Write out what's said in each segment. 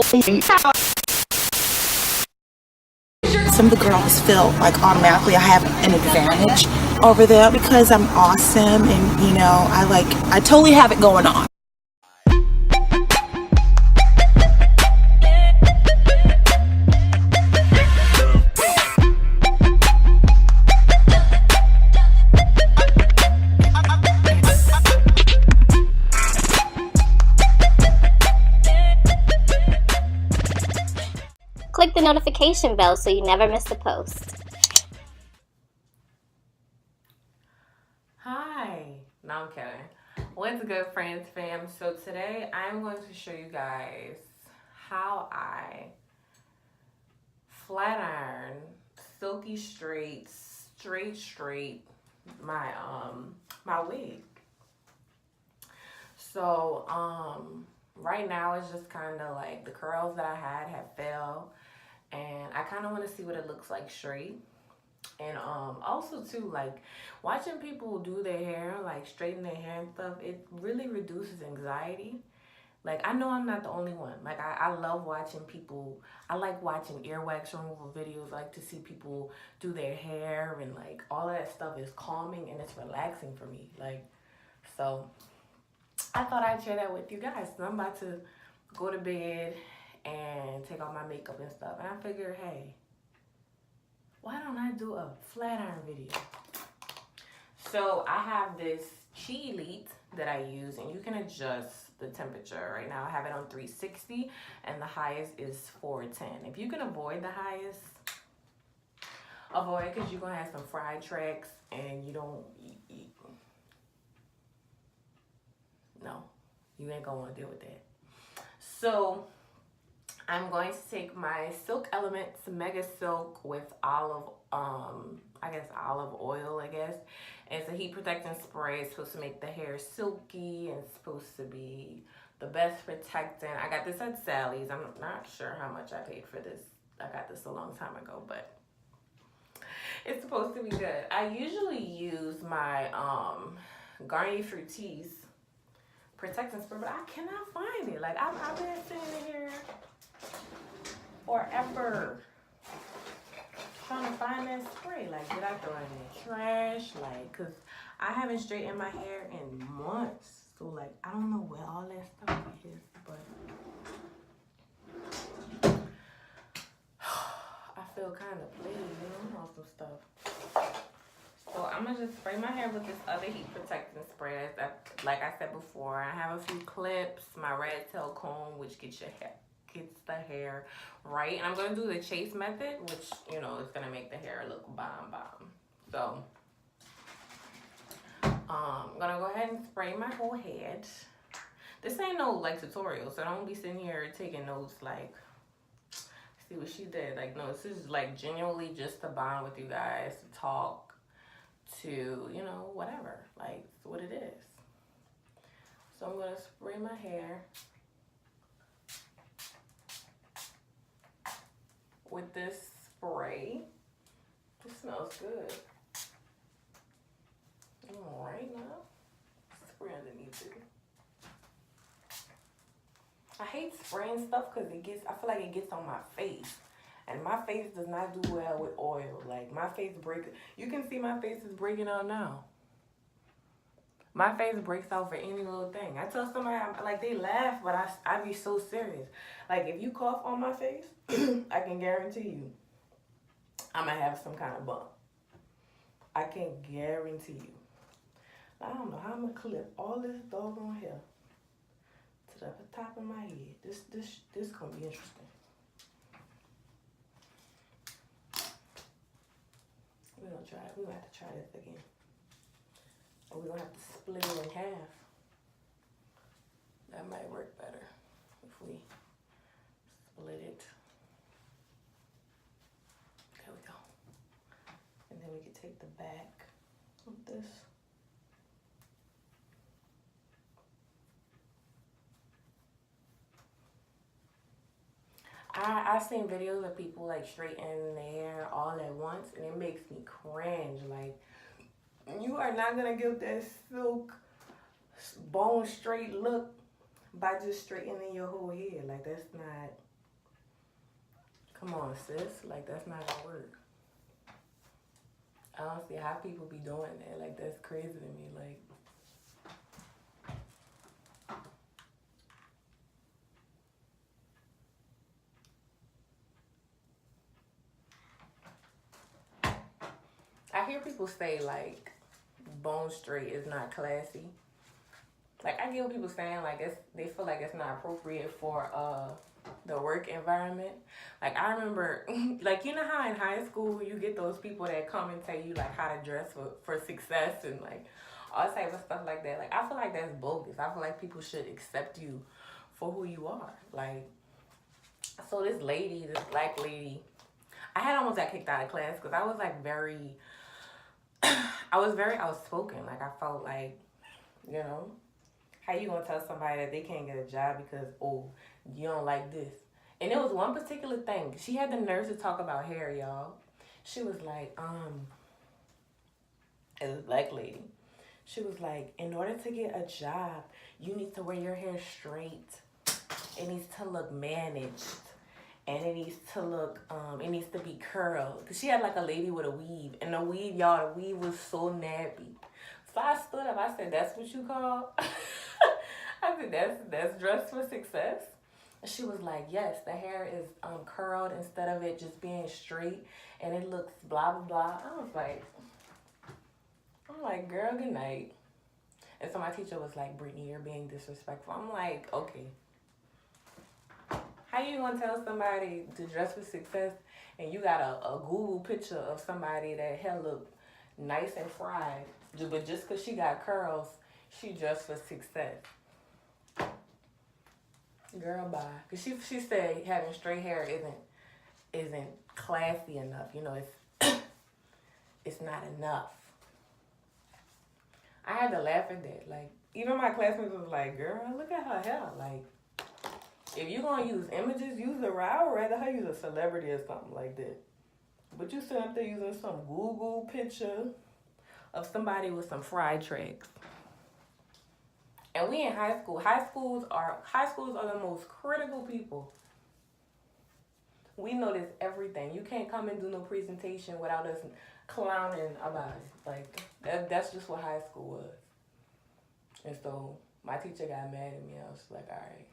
Some of the girls feel like automatically I have an advantage over them because I'm awesome and, you know, I totally have it going on. Click the notification bell so you never miss a post. Hi. No, I'm kidding. What's good, Fraanse Fam? So today I'm going to show you guys how I flat iron, silky straight my my wig. So right now it's just kind of like the curls that I had have fell, and I kind of want to see what it looks like straight. And also too, like watching people do their hair, like straighten their hair and stuff, it really reduces anxiety. Like, I know I'm not the only one. Like, I love watching people. I like watching earwax removal videos. I like to see people do their hair, and like all of that stuff is calming and it's relaxing for me. Like, so I thought I'd share that with you guys. So I'm about to go to bed and take off my makeup and stuff. And I figured, hey, why don't I do a flat iron video? So I have this Chi Elite that I use, and you can adjust the temperature. Right now I have it on 360 and the highest is 410. If you can avoid the highest, avoid it, because you're gonna have some fried tracks and you don't eat. No, you ain't gonna want to deal with that. So I'm going to take my Silk Elements Mega Silk with olive, olive oil, and it's a heat protecting spray. It's supposed to make the hair silky and it's supposed to be the best protectant. I got this at Sally's. I'm not sure how much I paid for this. I got this a long time ago, but it's supposed to be good. I usually use my Garnier Fructis protecting spray, but I cannot find it. Like, I've been sitting here forever trying to find that spray. Like, did I throw it in the trash? Like, cause I haven't straightened my hair in months, so like I don't know where all that stuff is. But I feel kind of pleased, you know, on some stuff. So I'm gonna just spray my hair with this other heat protecting spray. That, like I said before, I have a few clips, my red tail comb, which gets the hair right, and I'm gonna do the chase method, which, you know, is gonna make the hair look bomb. So I'm gonna go ahead and spray my whole head. This ain't no like tutorial, so don't be sitting here taking notes like, see what she did. Like, no, this is like genuinely just to bond with you guys, to talk, to, you know, whatever, like, it's what it is. So I'm gonna spray my hair with this spray. It smells good. All right, now spray underneath it. I hate spraying stuff because I feel like it gets on my face, and my face does not do well with oil. Like, my face you can see my face is breaking out now. My face breaks out for any little thing. I tell somebody, like, they laugh, but I be so serious. Like, if you cough on my face, I can guarantee you I'm going to have some kind of bump. I can guarantee you. I don't know how I'm going to clip all this doggone hair to the top of my head. This going to be interesting. We're going to try it. We're going to have to try this again. Or we're going to have to split it in half. That might work better if we split it. There we go. And then we can take the back of this. I've seen videos of people like straightening their hair all at once, and it makes me cringe. Like, you are not gonna get that silk bone straight look by just straightening your whole head. Like, that's not Come on, sis. Like, that's not gonna work. I don't see how people be doing that. Like, that's crazy to me. Like, I hear people say, like, bone straight is not classy. Like, I get what people saying, like, they feel like it's not appropriate for the work environment. Like, I remember, like, you know how in high school you get those people that come and tell you, like, how to dress for success and, like, all type of stuff like that. Like, I feel like that's bogus. I feel like people should accept you for who you are. Like, so this black lady, I had almost got kicked out of class because I was, like, I was very outspoken. Like, I felt like, you know, how you gonna tell somebody that they can't get a job because, oh, you don't like this? And there was one particular thing. She had the nerve to talk about hair, y'all. She was like, as a black lady, she was like, in order to get a job, you need to wear your hair straight. It needs to look managed. And it needs to look, it needs to be curled. Because she had like a lady with a weave. And the weave, y'all, the weave was so nappy. So I stood up. I said, that's what you call? I said, that's dress for success? And she was like, yes, the hair is curled instead of it just being straight. And it looks blah, blah, blah. I'm like, girl, good night. And so my teacher was like, Brittany, you're being disrespectful. I'm like, okay. How you gonna tell somebody to dress for success and you got a Google picture of somebody that hair look nice and fried, but just because she got curls, she dressed for success? Girl, bye. Because she said having straight hair isn't classy enough. You know, it's not enough. I had to laugh at that. Like, even my classmates was like, girl, look at her hair. Like, if you're going to use images, use a I would rather her use a celebrity or something like that. But you sit up there using some Google picture of somebody with some fried tracks. And we in high school. High schools are the most critical people. We notice everything. You can't come and do no presentation without us clowning about it. Like, that's just what high school was. And so my teacher got mad at me. I was like, all right.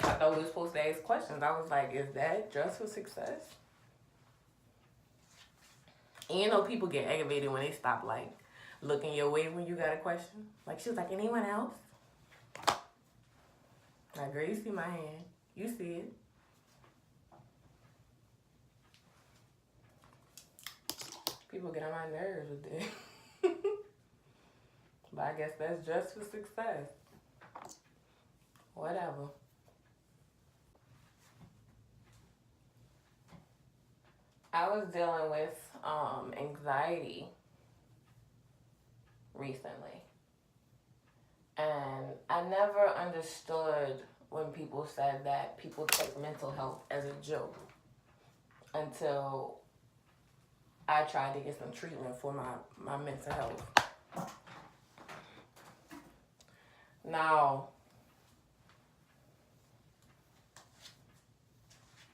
I thought we were supposed to ask questions. I was like, is that dress for success? And you know, people get aggravated when they stop, like, looking your way when you got a question. Like, she was like, anyone else? Like, girl, you see my hand. You see it. People get on my nerves with it. But I guess that's dress for success. Whatever. I was dealing with anxiety recently. And I never understood when people said that people take mental health as a joke until I tried to get some treatment for my mental health. Now,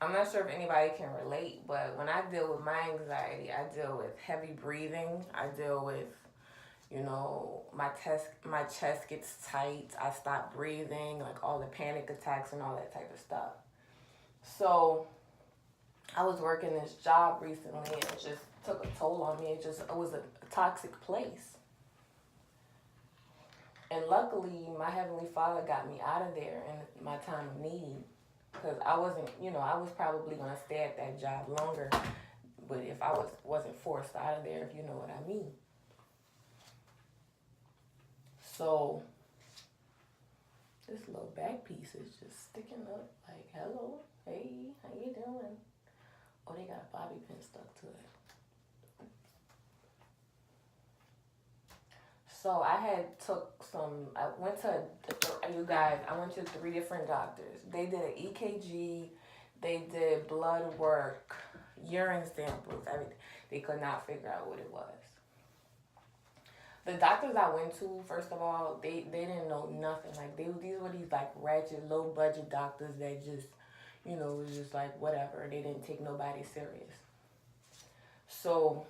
I'm not sure if anybody can relate, but when I deal with my anxiety, I deal with heavy breathing. I deal with, you know, my chest gets tight. I stop breathing, like all the panic attacks and all that type of stuff. So I was working this job recently and it just took a toll on me. It was a toxic place. And luckily, my Heavenly Father got me out of there in my time of need. Because I wasn't, you know, I was probably going to stay at that job longer. But if I wasn't forced out of there, if you know what I mean. So, this little back piece is just sticking up. Like, hello, hey, how you doing? Oh, they got a bobby pin stuck to it. So I went to 3 different doctors. They did an EKG, they did blood work, urine samples, everything. They could not figure out what it was. The doctors I went to, first of all, they didn't know nothing. Like, these were these, like, ratchet, low-budget doctors that just, you know, it was just like whatever. They didn't take nobody serious. So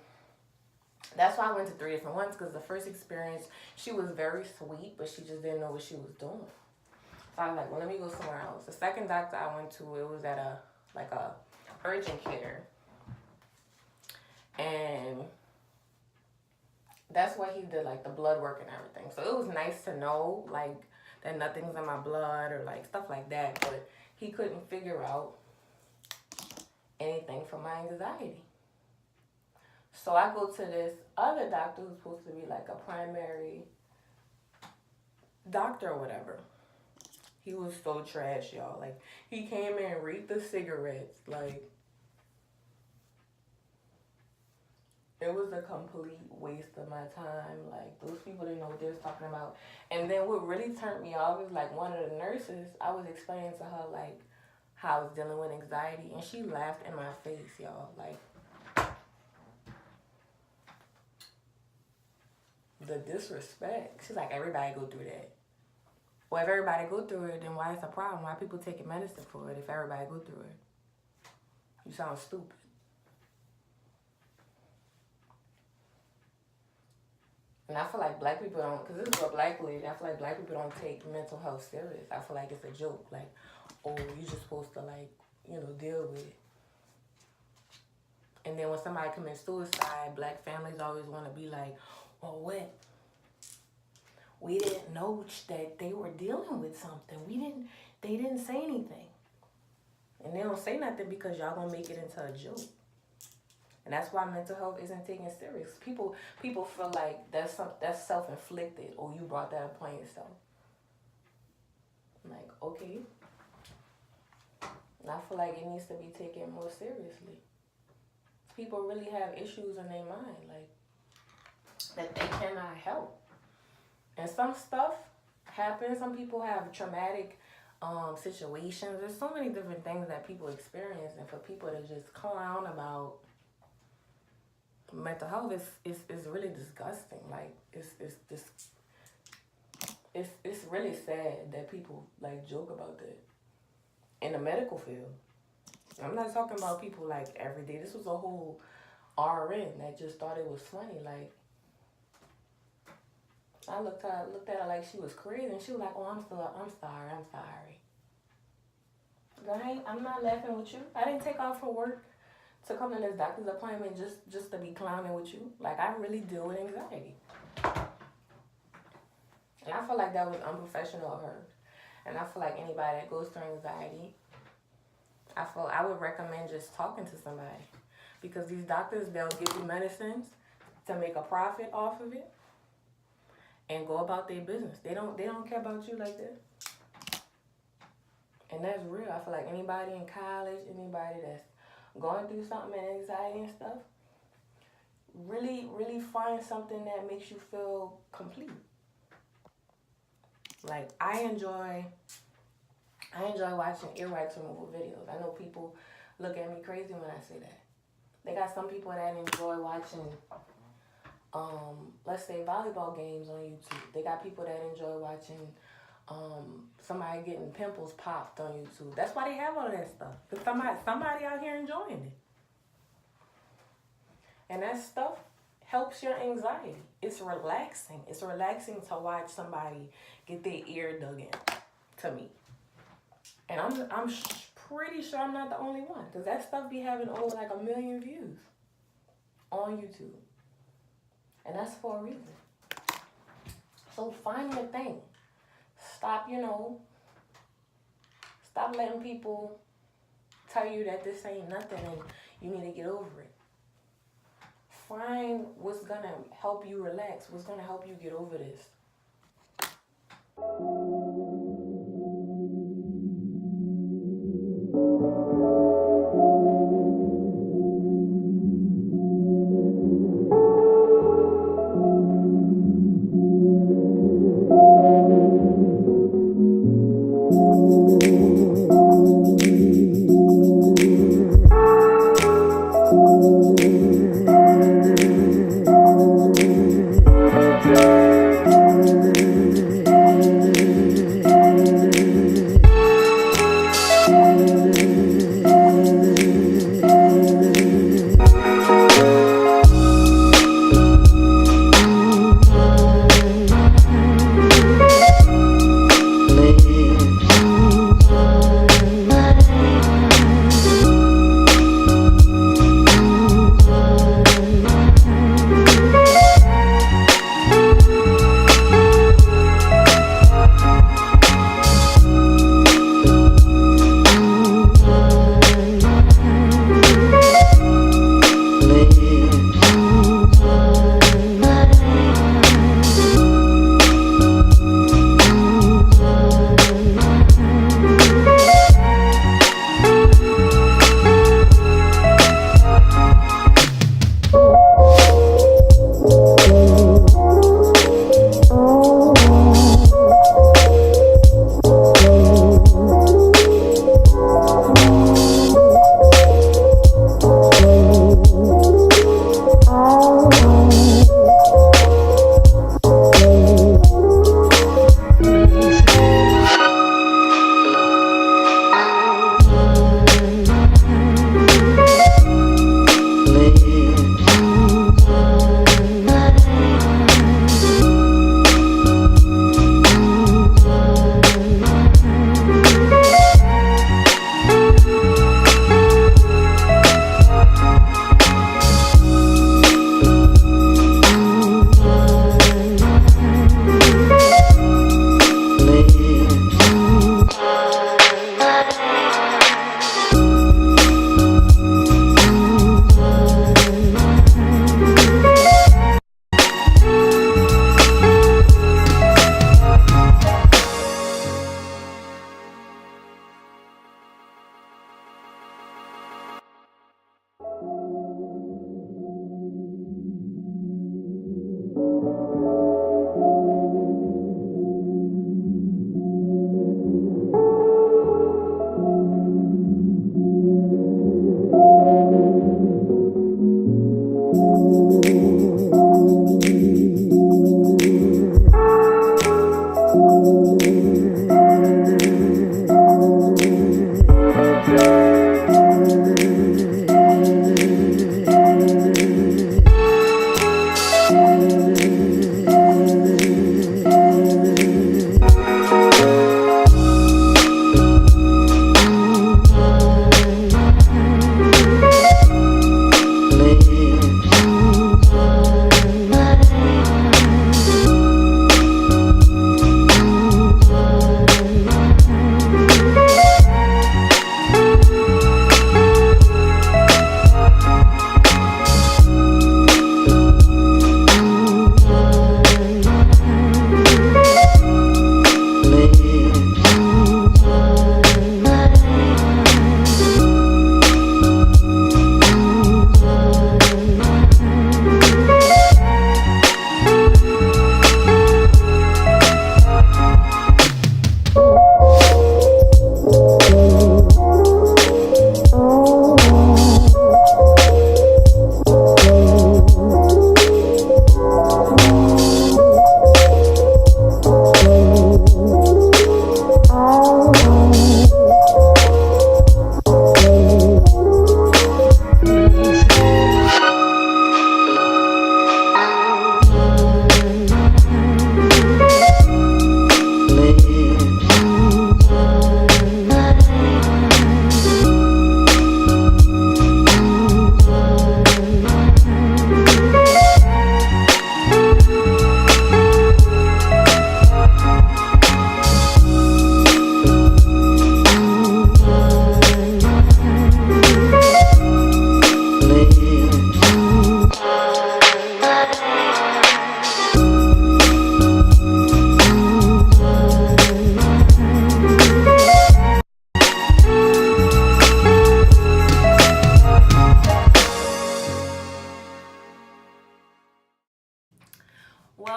that's why I went to 3 different ones, because the first experience, she was very sweet, but she just didn't know what she was doing. So I was like, well, let me go somewhere else. The second doctor I went to, it was at a urgent care. And that's why he did like the blood work and everything. So it was nice to know like that nothing's in my blood or like stuff like that. But he couldn't figure out anything for my anxiety. So I go to this other doctor who's supposed to be like a primary doctor or whatever. He was so trash, y'all. Like, he came in and reeked the cigarettes. Like, it was a complete waste of my time. Like, those people didn't know what they was talking about. And then what really turned me off is, like, one of the nurses, I was explaining to her, like, how I was dealing with anxiety. And she laughed in my face, y'all. Like, the disrespect. She's like, everybody go through that. Well, if everybody go through it, then why it's a problem? Why people taking medicine for it if everybody go through it? You sound stupid. And I feel like black people don't, because this is a black lady, I feel like black people don't take mental health serious. I feel like it's a joke. Like, oh, you're just supposed to, like, you know, deal with it. And then when somebody commits suicide, black families always want to be like, oh, what? We didn't know that they were dealing with something. They didn't say anything. And they don't say nothing because y'all gonna make it into a joke. And that's why mental health isn't taken serious. People feel like that's self-inflicted, or you brought that upon yourself. I'm like, okay. And I feel like it needs to be taken more seriously. People really have issues in their mind, like, that they cannot help. And some stuff happens. Some people have traumatic situations. There's so many different things that people experience, and for people to just clown about mental health is really disgusting. Like, it's really sad that people like joke about that in the medical field. I'm not talking about people like every day. This was a whole RN that just thought it was funny. Like, I looked at her like she was crazy, and she was like, oh, I'm sorry. I'm not laughing with you. I didn't take off from work to come to this doctor's appointment just to be clowning with you. Like, I really deal with anxiety. And I feel like that was unprofessional of her. And I feel like anybody that goes through anxiety, I would recommend just talking to somebody. Because these doctors, they'll give you medicines to make a profit off of it and go about their business. They don't care about you like that. And that's real. I feel like anybody in college, anybody that's going through something, anxiety and stuff, really, really find something that makes you feel complete. Like, I enjoy watching earwax removal videos. I know people look at me crazy when I say that. They got some people that enjoy watching, let's say, volleyball games on YouTube. They got people that enjoy watching somebody getting pimples popped on YouTube. That's why they have all that stuff. Because somebody out here enjoying it. And that stuff helps your anxiety. It's relaxing. It's relaxing to watch somebody get their ear dug in, to me. And I'm pretty sure I'm not the only one, because that stuff be having over like 1 million views on YouTube. And that's for a reason. So find your thing. Stop letting people tell you that this ain't nothing and you need to get over it. Find what's gonna help you relax, what's gonna help you get over this.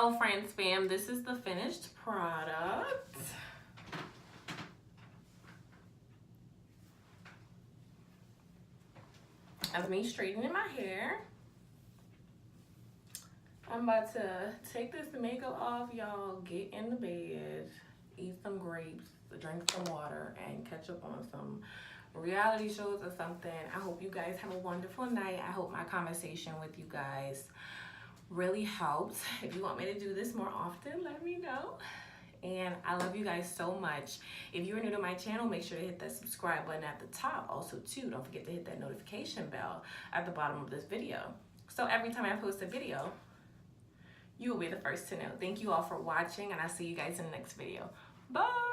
So, Fraanse Fam, this is the finished product. Of me straightening my hair. I'm about to take this makeup off, y'all. Get in the bed, eat some grapes, drink some water, and catch up on some reality shows or something. I hope you guys have a wonderful night. I hope my conversation with you guys really helped. If you want me to do this more often, let me know. And I love you guys so much. If you're new to my channel, make sure to hit that subscribe button at the top. Also, too, don't forget to hit that notification bell at the bottom of this video. So every time I post a video, you will be the first to know. Thank you all for watching, and I'll see you guys in the next video. Bye!